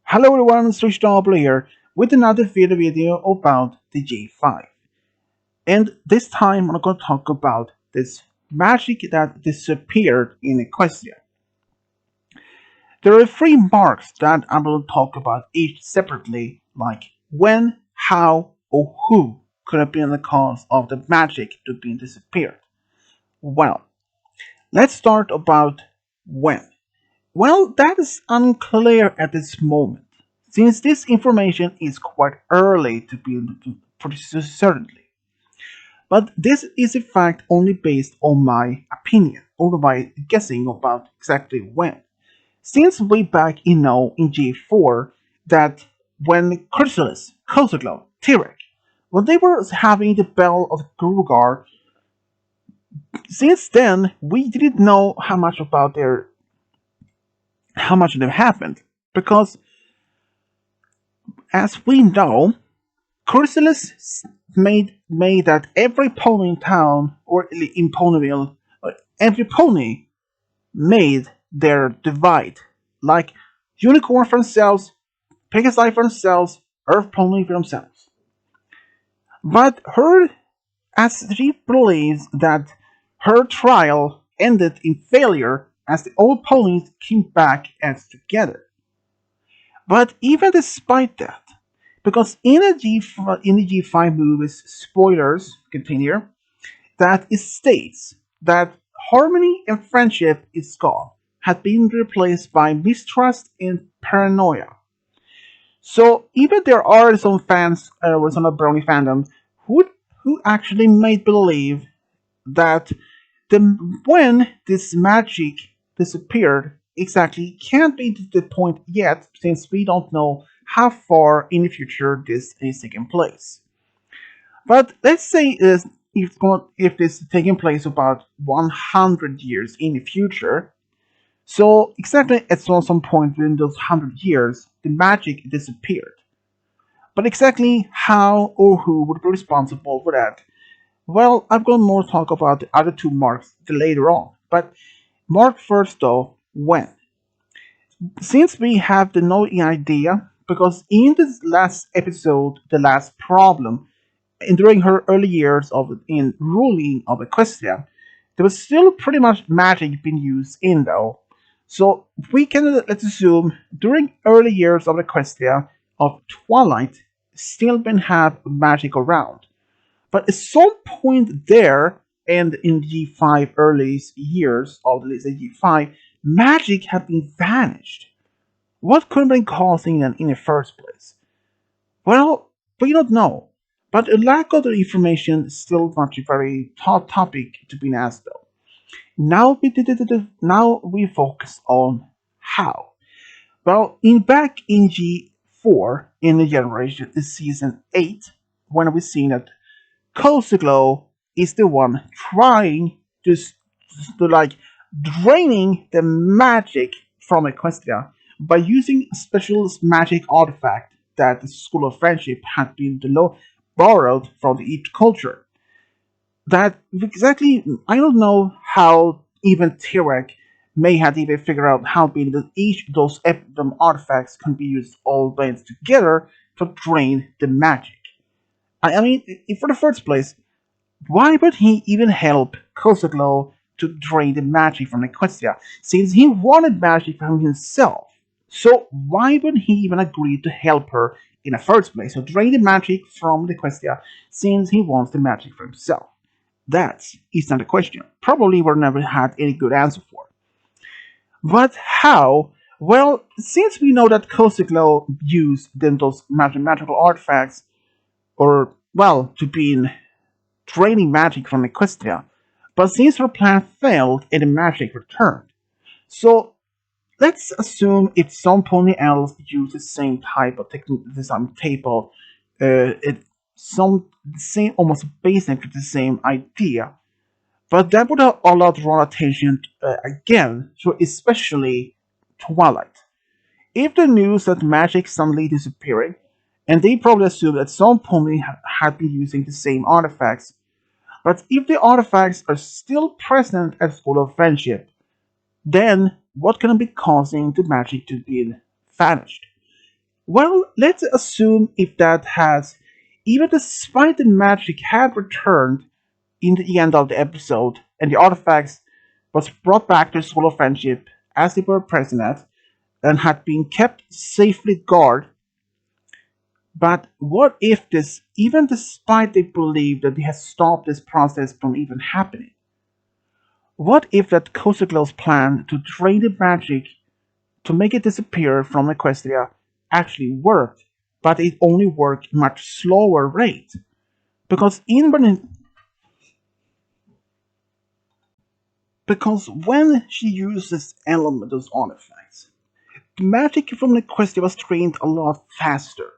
Hello everyone, Switch here with another video about the G5. And this time I'm going to talk about this magic that disappeared in Equestria. There are three marks that I'm going to talk about each separately, like when, how, or who could have been the cause of the magic to be disappeared. Well, let's start about when. Well, that is unclear at this moment, since this information is quite early to be pretty certainly. But this is in fact only based on my opinion or my guessing about exactly when. Since way back in G4 that when Chrysalis, Kosaglow, Tirek, when they were having the Bell of Grugar, since then we didn't know how much of them happened. Because as we know, Chrysalis made that every pony in town or in Ponyville, every pony made their divide. Like Unicorn for themselves, Pegasi for themselves, Earth Pony for themselves. But her, as she believes that her trial ended in failure as the old ponies came back as together. But even despite that, because in the G5 movies, spoilers continue, that it states that harmony and friendship is gone, had been replaced by mistrust and paranoia. So even there are some fans or some of Brony fandom who actually made believe that the when this magic disappeared exactly can't be the point yet, since we don't know how far in the future this is taking place. But let's say if this is taking place about 100 years in the future, so exactly at some point within those 100 years, the magic disappeared. But exactly how or who would be responsible for that? Well, I'm going to more talk about the other two marks later on. But mark first though, when? Since we have the no idea, because in this last episode, the last problem, and during her early years of in ruling of Equestria, there was still pretty much magic being used in though. So we can let's assume during early years of Equestria of Twilight still been have magic around. But at some point there, and in G5 early years of the G5, magic had been vanished. What could have been causing them in the first place? Well, we don't know. But a lack of the information is still much a very hot topic to be asked though. Now we focus on how. Well, back in G4 in the generation is season 8, when we seen that Kosaglow is the one trying to like draining the magic from Equestria by using a special magic artifact that the School of Friendship had been borrowed from each culture. That exactly, I don't know how even Tirek may have even figured out how each of those artifacts can be used all blends together to drain the magic. I mean, for the first place, why would he even help Kosaglow to drain the magic from Equestria, since he wanted magic from himself? So why would he even agree to help her in the first place? So drain the magic from Equestria, since he wants the magic for himself. That is not a question. Probably we never had any good answer for. But how? Well, since we know that Kosaglow used those magical artifacts, or well, to be in draining magic from Equestria, but since her plan failed and the magic returned. So let's assume if some pony else used the same type of technique, the same table, it some same almost basically the same idea, but that would have allowed draw attention again to especially Twilight. If the news that magic suddenly disappearing, and they probably assumed that some pony had been using the same artifacts, but if the artifacts are still present at School of Friendship, then what can be causing the magic to be vanished? Well, let's assume if that has, even despite the magic had returned in the end of the episode, and the artifacts was brought back to Solo Friendship as they were present at, and had been kept safely guarded. But what if this, even despite they believe that they have stopped this process from even happening? What if that Kosaglow's plan to drain the magic to make it disappear from Equestria actually worked, but it only worked much slower rate? Because because when she uses elemental artifacts, the magic from Equestria was drained a lot faster.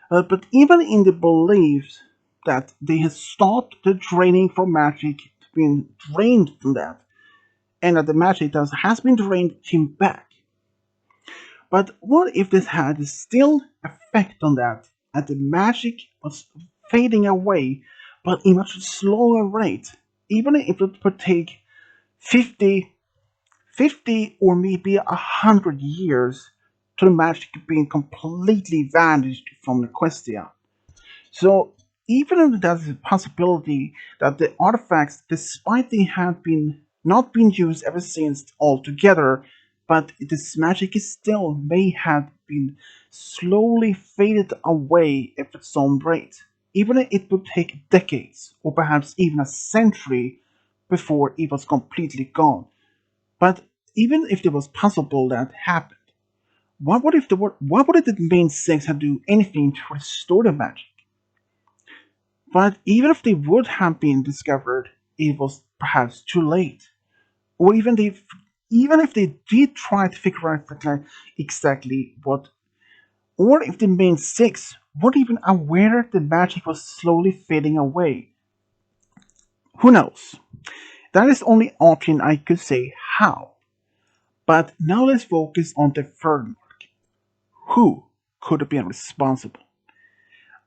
But even in the belief that they had stopped the draining from magic being drained from that, and that the magic that has been drained came back. But what if this had still effect on that, and the magic was fading away, but in much slower rate, even if it would take 50, 50 or maybe 100 years to the magic being completely vanished from Equestria. So even if there's a possibility that the artifacts, despite they have been not been used ever since altogether, but this magic is still may have been slowly faded away at its own rate. Even if it would take decades, or perhaps even a century, before it was completely gone. But even if it was possible that happened, what would if the main six had to do anything to restore the magic? But even if they would have been discovered, it was perhaps too late. Or even if they did try to figure out exactly what, or if the main six weren't even aware the magic was slowly fading away. Who knows? That is the only option I could say how. But now let's focus on the third mark. Who could have been responsible?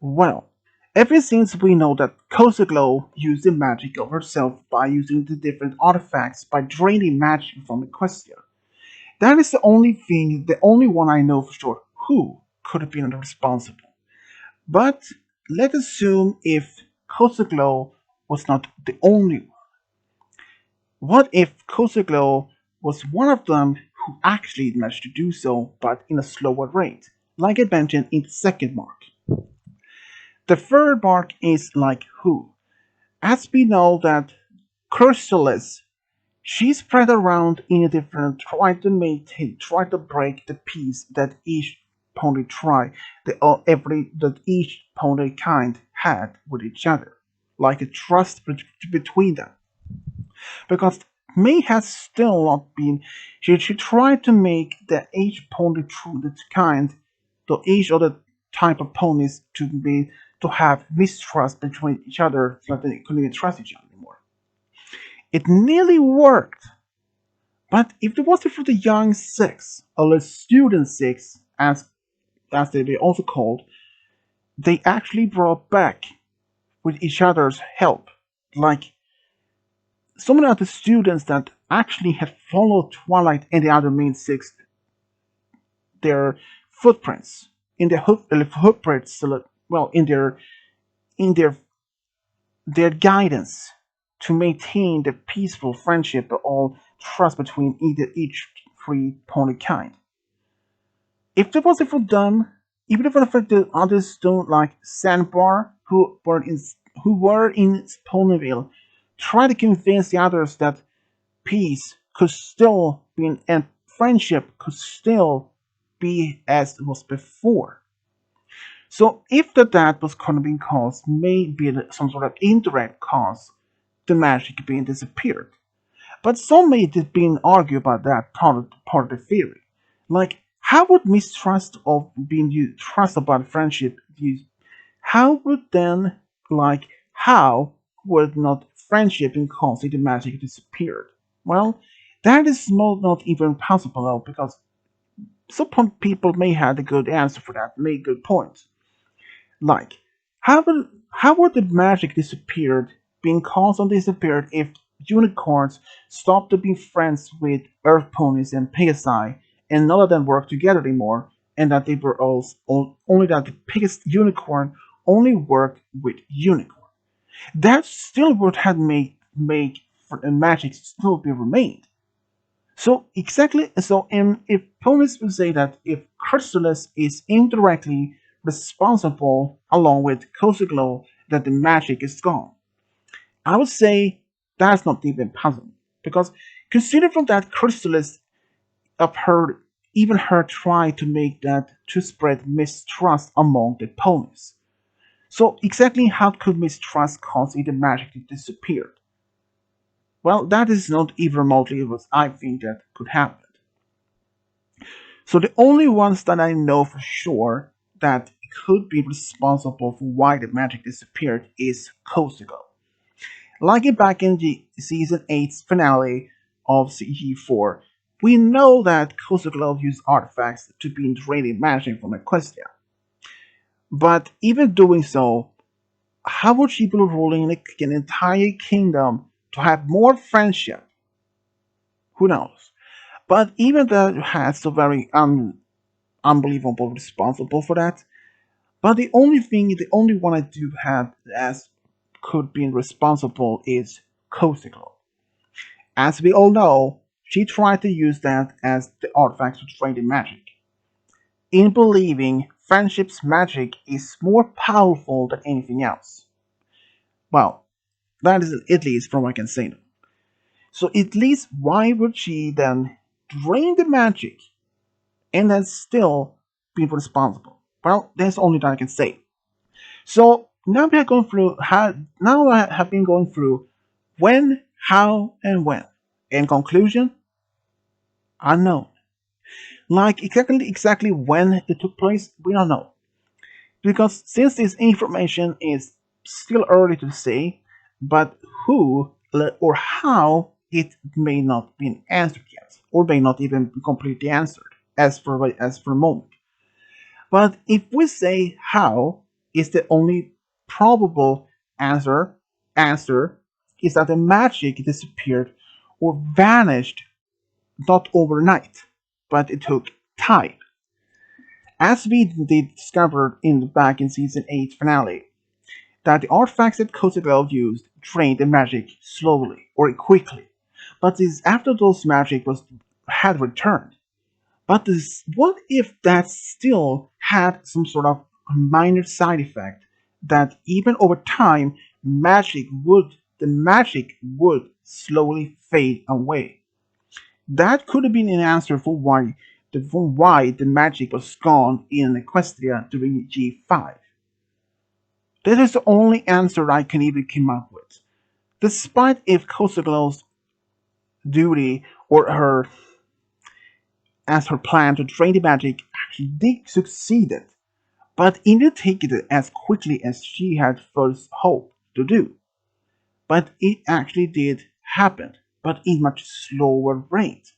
Well, ever since we know that Kozaglow used the magic of herself by using the different artifacts by draining magic from Equestria, that is the only thing, the only one I know for sure who could have been responsible. But let's assume if Kozaglow was not the only one. What if Kozaglow was one of them who actually managed to do so, but in a slower rate, like I mentioned in the second mark? The third mark is like who. As we know that Chrysalis, she spread around in a different, try to break the peace that each pony that each pony kind had with each other, like a trust between them. Because May has still not been. She tried to make the each pony true the kind, to each other type of ponies to have mistrust between each other so that they couldn't even trust each other anymore. It nearly worked, but if it wasn't for the young six, or the student six, as they were also called, they actually brought back with each other's help. Like some of the students that actually had followed Twilight and the other main six, their footprints in their footprints, well, in their guidance to maintain the peaceful friendship or trust between each three pony kind. If it wasn't for them, even if the others don't like Sandbar, who were in Ponyville, try to convince the others that peace could still be and friendship could still be as it was before. So if that was going to be caused, maybe some sort of indirect cause, the magic being disappeared. But some may have been argue about that part of the theory. Like, how would mistrust of being used, trust about friendship used? How would then, how would not friendship and causing the magic disappeared? Well, that is not even possible though, because some people may have a good answer for that, make good points. Like, how would the magic disappeared being caused or disappeared if unicorns stopped to be friends with earth ponies and pegasi and none of them work together anymore and that they were also only that the biggest unicorn only worked with unicorn. That still would have make magic still be remained. So exactly so if opponents would say that if Chrysalis is indirectly responsible along with Kosoglow that the magic is gone. I would say that's not even possible. Because consider from that Chrysalis of her even her try to make that to spread mistrust among the opponents. So exactly how could mistrust cause the magic to disappear? Well, that is not even remotely what I think that could happen. So the only ones that I know for sure that could be responsible for why the magic disappeared is Kosogo. Like it back in the season 8's finale of CG4, we know that Kosogo used artifacts to be draining magic from Equestria. But even doing so, how would she be ruling an entire kingdom to have more friendship? Who knows? But even that has so very unbelievable responsible for that. But the only one I do have as could be responsible is Kosiklo. As we all know, she tried to use that as the artifact to trade in magic. In believing friendship's magic is more powerful than anything else. Well, that is at least from what I can say. So at least why would she then drain the magic and then still be responsible? Well, that's only that I can say. So now we are going through how now I have been going through when, how, and when. In conclusion, unknown. Like exactly when it took place, we don't know. Because since this information is still early to say, but who or how it may not be answered yet, or may not even be completely answered as for the moment. But if we say how is the only probable answer is that the magic disappeared or vanished not overnight, but it took time. As we did discover back in season 8 finale, that the artifacts that Kosovel used drained the magic slowly or quickly, but it's after those magic was had returned. But what if that still had some sort of minor side effect that even over time the magic would slowly fade away? That could have been an answer for why the magic was gone in Equestria during G5. That is the only answer I can even come up with. Despite if Kosoglow's duty or her as her plan to drain the magic actually did succeeded, but it didn't take it as quickly as she had first hoped to do. But it actually did happen, but in much slower rate.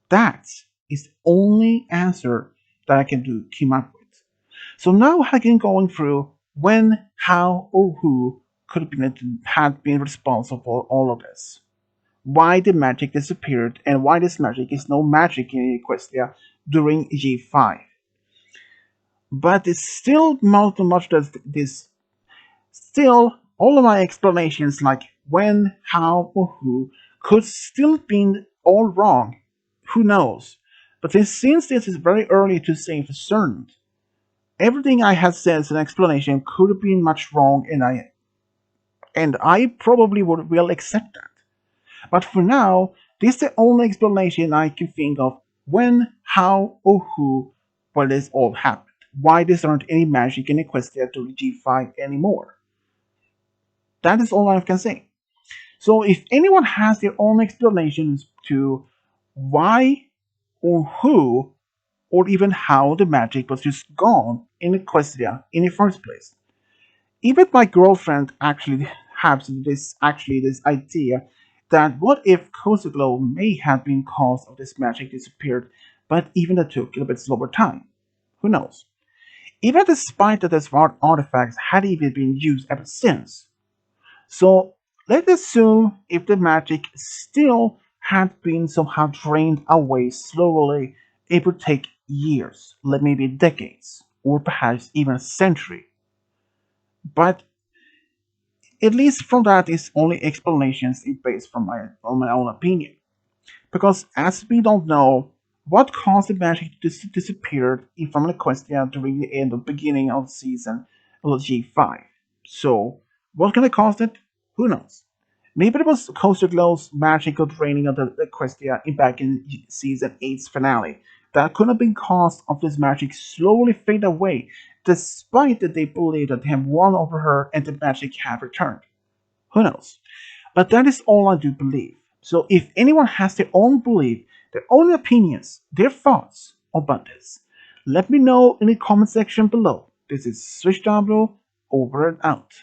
That is the only answer that I can come up with. So now I can going through when, how, or who could have had been responsible for all of this. Why the magic disappeared and why this magic is no magic in Equestria during G5. But it's still not much that this still all of my explanations like when, how, or who could still be all wrong. Who knows? But since this is very early to say for certain, everything I had said as an explanation could have been much wrong, and I probably will accept that. But for now, this is the only explanation I can think of when, how, or who, well, this all happened. Why there aren't any magic in Equestria to G5 anymore. That is all I can say. So if anyone has their own explanations to why or who or even how the magic was just gone in Equestria in the first place. Even my girlfriend actually has this idea that what if Kosoglow may have been cause of this magic disappeared, but even that took a bit slower time. Who knows? Even despite that this artifacts had even been used ever since. So let's assume if the magic still had been somehow drained away slowly, it would take years, like maybe decades, or perhaps even a century. But at least from that is only explanations is based from my own opinion. Because as we don't know what caused the magic to disappear in Family Questia during the end or beginning of season G5. So, what can have caused it? Who knows? Maybe it was Coaster Glow's magical draining of the Questia back in season 8's finale. That could have been caused of this magic slowly fade away, despite that they believed that they have won over her and the magic had returned. Who knows? But that is all I do believe. So if anyone has their own belief, their own opinions, their thoughts about this, let me know in the comment section below. This is SwitchW, over and out.